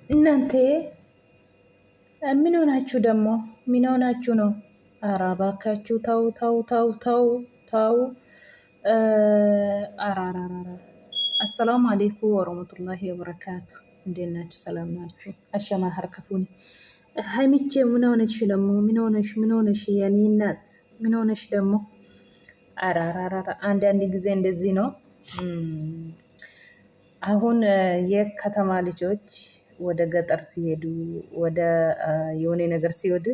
እናንተ ምን ሆናችሁ ደግሞ? ምን ሆናችሁ ነው? ኧረ እባካችሁ ተው ተው ተው ተው ተው። አራራራ አሰላሙ አሌይኩም ወረመቱላሂ ወበረካቱ። እንዴት ናችሁ? ሰላም ናችሁ? አሸማ ሀርከፉኒ ሀይሚቼ ምን ሆነሽ ደግሞ? ምን ሆነሽ የኔ እናት ምን ሆነሽ ደግሞ? አራራራ አንዳንድ ጊዜ እንደዚህ ነው። አሁን የከተማ ልጆች ወደ ገጠር ሲሄዱ ወደ የሆነ ነገር ሲወዱ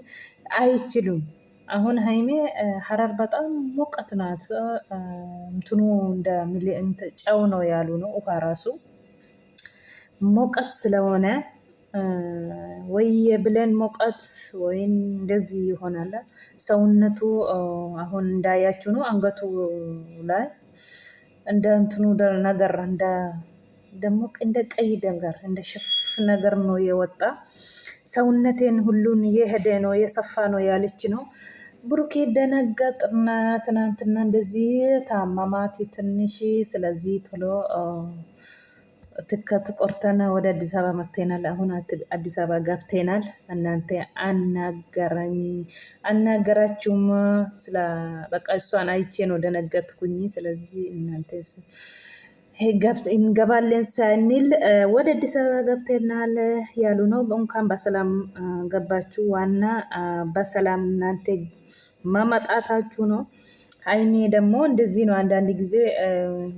አይችሉም። አሁን ሀይሜ ሀረር በጣም ሞቀት ናት። እንትኑ እንደ ጨው ነው ያሉ ነው። ውሃ ራሱ ሞቀት ስለሆነ ወይ ብለን ሞቀት ወይም እንደዚህ ይሆናል። ሰውነቱ አሁን እንዳያችሁ ነው። አንገቱ ላይ እንደ እንትኑ ነገር ደግሞ እንደ ቀይ ነገር እንደ ሽፍ ነገር ነው የወጣ። ሰውነቴን ሁሉን የሄደ ነው የሰፋ ነው ያለች ነው። ብሩኬ ደነገጥና ትናንትና እንደዚህ ታማማት ትንሽ። ስለዚህ ቶሎ ትከት ቆርተና ወደ አዲስ አበባ መጥተናል። አሁን አዲስ አበባ ገብተናል። እናንተ አናገራችሁም። ስለ በቃ እሷን አይቼ ነው ደነገጥኩኝ። ስለዚህ እናንተ እንገባለን ሳንል ወደ አዲስ አበባ ገብተናል ያሉ ነው። እንኳን በሰላም ገባችሁ። ዋና በሰላም እናንተ ማመጣታችሁ ነው። ሀይሜ ደግሞ እንደዚህ ነው። አንዳንድ ጊዜ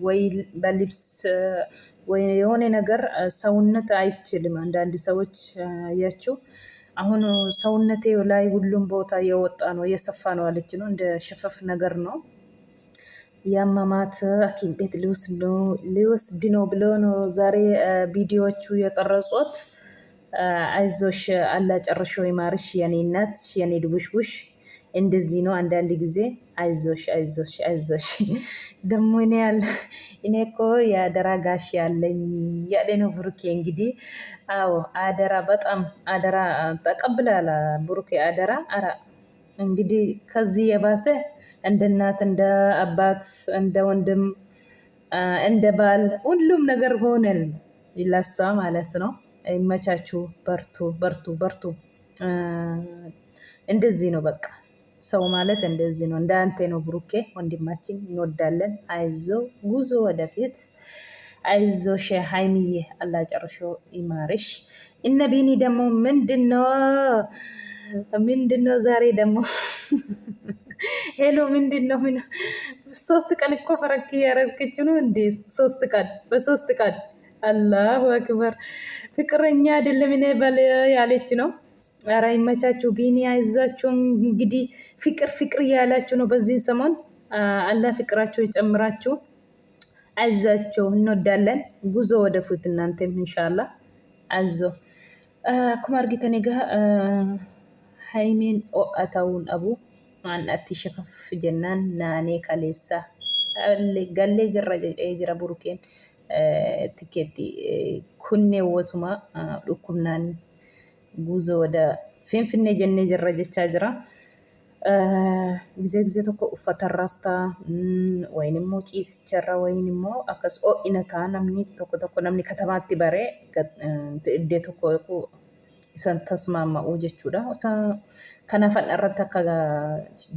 ወይ በልብስ ወይ የሆነ ነገር ሰውነት አይችልም። አንዳንድ ሰዎች ያችሁ አሁን ሰውነቴ ላይ ሁሉም ቦታ የወጣ ነው የሰፋ ነው አለች ነው። እንደ ሸፈፍ ነገር ነው ያማማት። ሐኪም ቤት ሊወስድ ነው ብሎ ነው ዛሬ ቪዲዮዎቹ የቀረጹት። አይዞሽ አላ ጨርሾ ይማርሽ የኔ እናት የኔ ድቡሽቡሽ። እንደዚህ ነው አንዳንድ ጊዜ አይዞሽ አይዞሽ አይዞሽ። ደግሞ እኔ እኮ የአደራ ጋሽ ያለኝ ያለ ነው ብሩኬ። እንግዲህ አዎ አደራ በጣም አደራ ተቀብላላ ብሩኬ አደራ። አራ እንግዲህ ከዚህ የባሰ እንደ እናት እንደ አባት እንደ ወንድም እንደ ባል ሁሉም ነገር ሆነል ይላሳ ማለት ነው። ይመቻችሁ። በርቱ በርቱ በርቱ። እንደዚህ ነው በቃ ሰው ማለት እንደዚህ ነው። እንደ አንተ ነው ብሩኬ ወንድማችን፣ እንወዳለን። አይዞ ጉዞ ወደፊት። አይዞ ሀይሚዬ አላህ ጨርሾ ይማርሽ። እነ ቢኒ ደግሞ ምንድነው ዛሬ ደግሞ ሄሎ ምንድነው? 3 ቀን እኮ ፈረክ ያረግች ነው እንዴ? 3 ቀን በ3 ቀን አላሁ አክበር። ፍቅረኛ አይደለም እኔ በል ያለች ነው። ኧረ ይመቻችሁ። ቢኒ አይዛችሁ። እንግዲህ ፍቅር ያላችሁ ነው በዚህ ሰሞን። አላህ ፍቅራችሁ ይጨምራችሁ። አይዛችሁ። እንወዳለን። ጉዞ ወደፊት እናንተም ኢንሻአላህ አዞ ኩማ አርጊተኔ ጋ ሃይሜን ኦአታውን አቡ ማናቲ ሸፈፍ ጀናን ናኔ ካሌሳ ገሌ ጅራ ቡሩኬን ትኬቲ ኩኔ ወሱማ ዱኩምናን ጉዞ ወደ ፊንፊኔ ጀኔ ጅራ ጀቻ ጅራ ጊዜ ቶኮ ኡፈተ ራስታ ወይንሞ ጪስቸራ ወይንሞ አከስ ኦኢነታ ነምኒ ቶኮ ነምኒ ከተማቲ በሬ እዴ ቶኮ isan tasmaama'uu jechuudha. Kanaafan irratti akka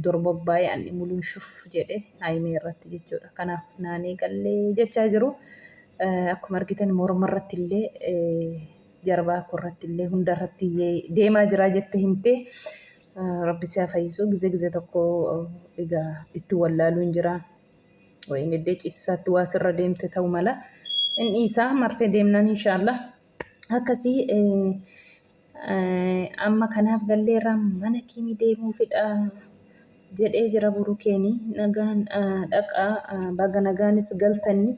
dorbobbaa ani muluun shuf jedhe haimee irratti jechuudha. Kanaaf naanee gallee jechaa jiru. Akkuma argitan morma irratti illee jarbaa irratti illee hunda irratti deemaa jira jette himtee rabbi isaa fayyisu. ጊዜ tokko egaa itti wallaaluun jira. Wayin iddee ciisaatti waa sirra deemte ta'u mala inni isaa marfee deemnaan inshaallah akkasii amma kanaaf galleerraa mana kimi deemuu fedha jedhee jira burukeeni. Nagaan dhaqaa baga nagaanis galtanii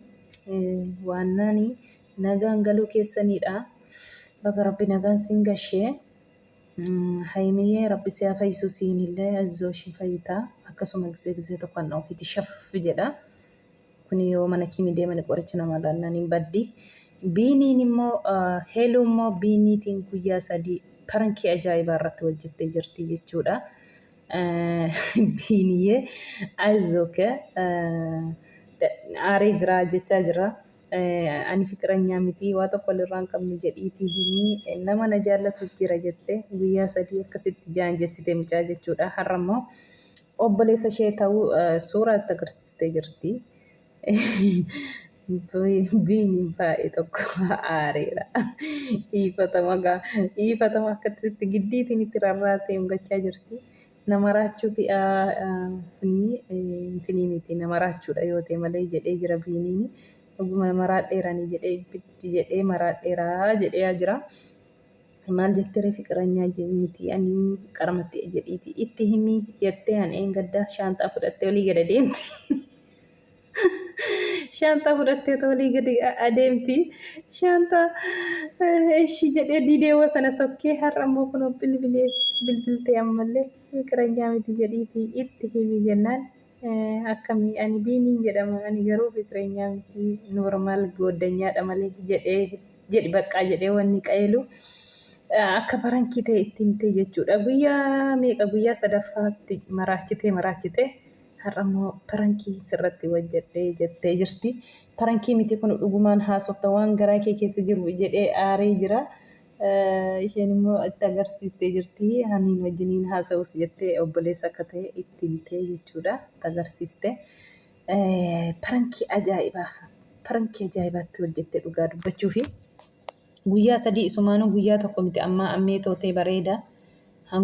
waannaani nagaan galuu keessaniidha. Baga rabbi nagaan siin gashee haimiyyee rabbi siyaa fayyisu siinillee azoo ishii fayyitaa. Akkasuma ጊዜ tokko kan ofiiti shaffi jedha. Kun yoo mana kimi deemani qoricha nama laannaan hin baddi. Biiniin immoo heeluu immoo biiniitiin guyyaa 3 parankii ajaa'ibaa irratti hojjettee jirti jechuudha. Biiniyyee ayizooke aarii jira jechaa jira. ani fikiranyaa miti waa tokko walirraa hin qabnu jedhiitii himi nama na jaallatu jira jettee guyyaa sadii akkasitti jaanjessite mucaa jechuudha. Har'a immoo obboleessa ishee ta'uu suuraa itti agarsiistee jirti. Biiniin baay'ee tokko aareera. Dhiifatama akkasitti giddiitiin itti rarraatee hungachaa jirti. Nama raachuu fi intinii miti nama raachuudha yoo ta'e malee jedhee jira biiniin. Dhuguma maraadheeranii jedhee bitti jedhee maraadheeraa jedhee jira. Maal jettee fiqiranyaa miti ani qaramatti jedhiiti itti himi jettee an eengaddaa shaanxaa fudhattee olii gad adeemti. Shaanxaa fudhattee olii gad adeemti. Shaanxaa ishii jedhee diideewwa sana sokkee har'a immoo kun bilbiltee ammallee fiqiranyaa miti jedhiiti itti himi jennaan. Akkamii ani biiniin jedhama ani garuu fikiranyaa miti noormaal goddanyaadha malee jedhi baqqaa jedhee wanni qayeelu akka barankii ta'e itti himtee jechuudha. Guyyaa meeqa guyyaa sadaffaatti maraachitee har'a immoo barankii sirratti hojjedhee jettee jirti. Barankii miti kun dhugumaan haasofta waan garaa kee keessa jiru jedhee aaree jira. Isheen immoo itti agarsiistee jirti. Haniin wajjiniin haasa'us jettee obboleessa akka ta'e itti himtee jechuudha. Itti agarsiiste. Barankii ajaa'ibaatti hojjettee dhugaa dubbachuu fi guyyaa sadii isumaanuu guyyaa tokko miti amma ammee tootee bareeda.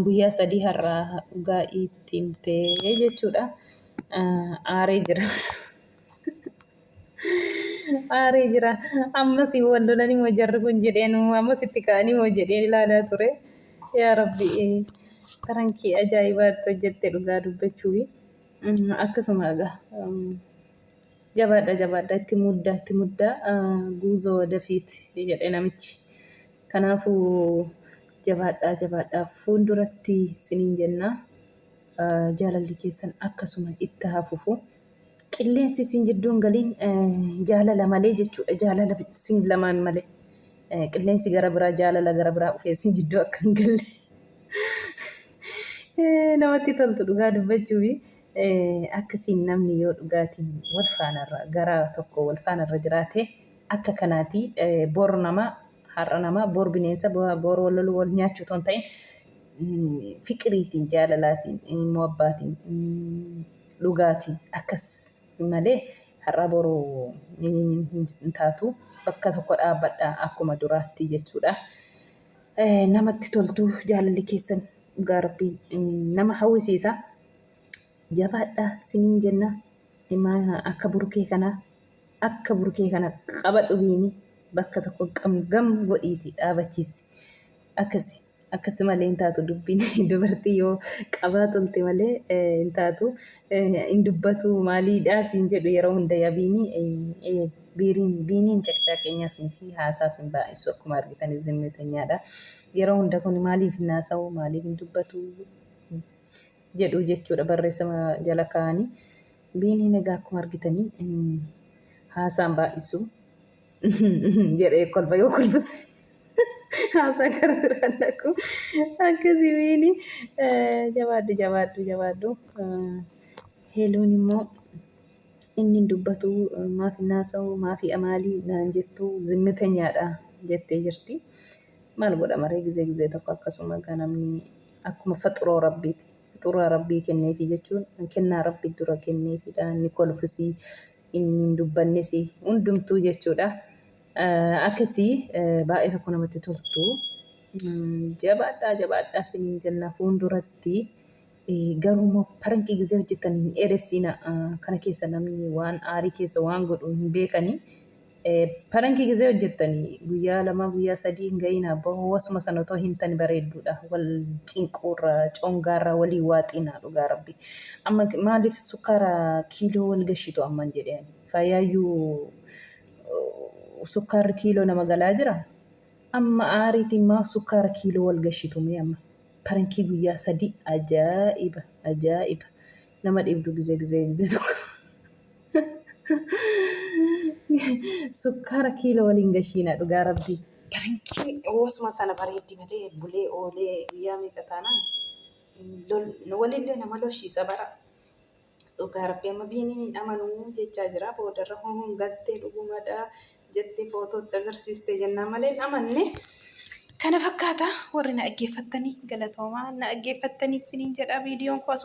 Guyyaa sadii har'aa dhugaa itti himtee jechuudha. Aaree jira. Aaree jira. Ammas wal lolanii moo jarri kun jedheen ammas itti ka'anii moo jedheen ilaalaa ture. Yaa Rabbi barankii ajaa'ibaatti hojjettee dhugaa dubbachuu fi akkasuma egaa jabaadha itti muddaa guuzoo dafiiti jedhee namichi. Kanaafuu jabaadhaa fuulduratti siniin jenna. Jaalalli keessan akkasuma itti hafuufu. Qilleensi isin jidduun galiin jaalala malee jechuudha. Jaalala isin lamaan malee. Qilleensi gara biraa jaalala gara biraa dhufee isin jidduu akka hin galle. Namatti toltu dhugaa dubbachuu fi akkasiin namni yoo dhugaatiin wal faanarra gara tokko wal faanarra jiraate akka kanaati bor nama har'a nama bor bineensa bor wal loluu wal nyaachuu ton ta'in fiqiriitiin jaalalaatiin immoo abbaatiin dhugaatiin akkas malee har'a boruu hin taatu bakka tokko dhaabbadha akkuma duraatti jechuudha. Namatti toltu jaalalli keessan dhugaa Rabbiin nama hawwisiisa. Jabaadhaa siniin jenna. Akka burkee kana qabadhu biini bakka tokko gam godhiiti dhaabachiisi. Akkasi malee hin taatu dubbiin dubartii yoo qabaa tolte malee hin taatu hin dubbatu maaliidhaa siin jedhu yeroo hunda yabiini biiniin caqcaqeenyaas miti haasaas hin baay'isu akkuma argitan zimmeetanyaadha. Yeroo hunda kun maaliif hin haasa'u maaliif hin dubbatu jedhu jechuudha barreeffama jala kaa'anii. Biiniin egaa akkuma argitanii haasaan baay'isu jedhee kolfa yoo kolfus. Haasaa gara biraan dhaqu akkasii biini jabaadhu. Heeluun immoo inni dubbatu maaf hin haasa'u maaf amaalii naan jettu zimmitanyaadha jettee jirti. Maal godha maree gizee tokko akkasuma namni akkuma faxuroo rabbiiti. Faxuraa rabbii kenneefi jechuun kennaa rabbii dura kenneefidha. Inni kolfisii inni dubbannis hundumtuu jechuudha. Akkasii baay'ee tokko namatti toltu. Jabaadhaa siniin jenna fuulduratti garuu barankii gizee hojjetan hin dheeressina. Kana keessa namni waan aarii keessa waan godhu hin beekani. Barankii gizee hojjettanii guyyaa lama guyyaa sadii hin ga'ina wasuma sana otoo himtani bareedduudha. Wal cinquurra congaarra walii waaxina dhugaa Rabbi. Amma maaliif sukkaara kiiloo wal gashitu amman jedheen fayyaayyuu sukkaarri kiiloo nama galaa jira. Amma aariitiin maa sukkaara kiiloo wal gashitu mee amma barankii guyyaa sadii ajaa'iba nama dhibdu gizee tokko. Sukkaara kiiloo waliin gashiina dhugaa Rabbii. Barankii wasuma sana bareeddi malee bulee oolee guyyaa meeqa taanaan walillee nama lolchiisa bara. Dhugaa Rabbii amma biiniin amanuu jechaa jira boodarra hongattee dhugumadha. jettee footootti agarsiiste jennaan malee amanne. Kana fakkaata warri na dhaggeeffattanii galatoomaa na dhaggeeffattaniif siniin jedha viidiyoon koo.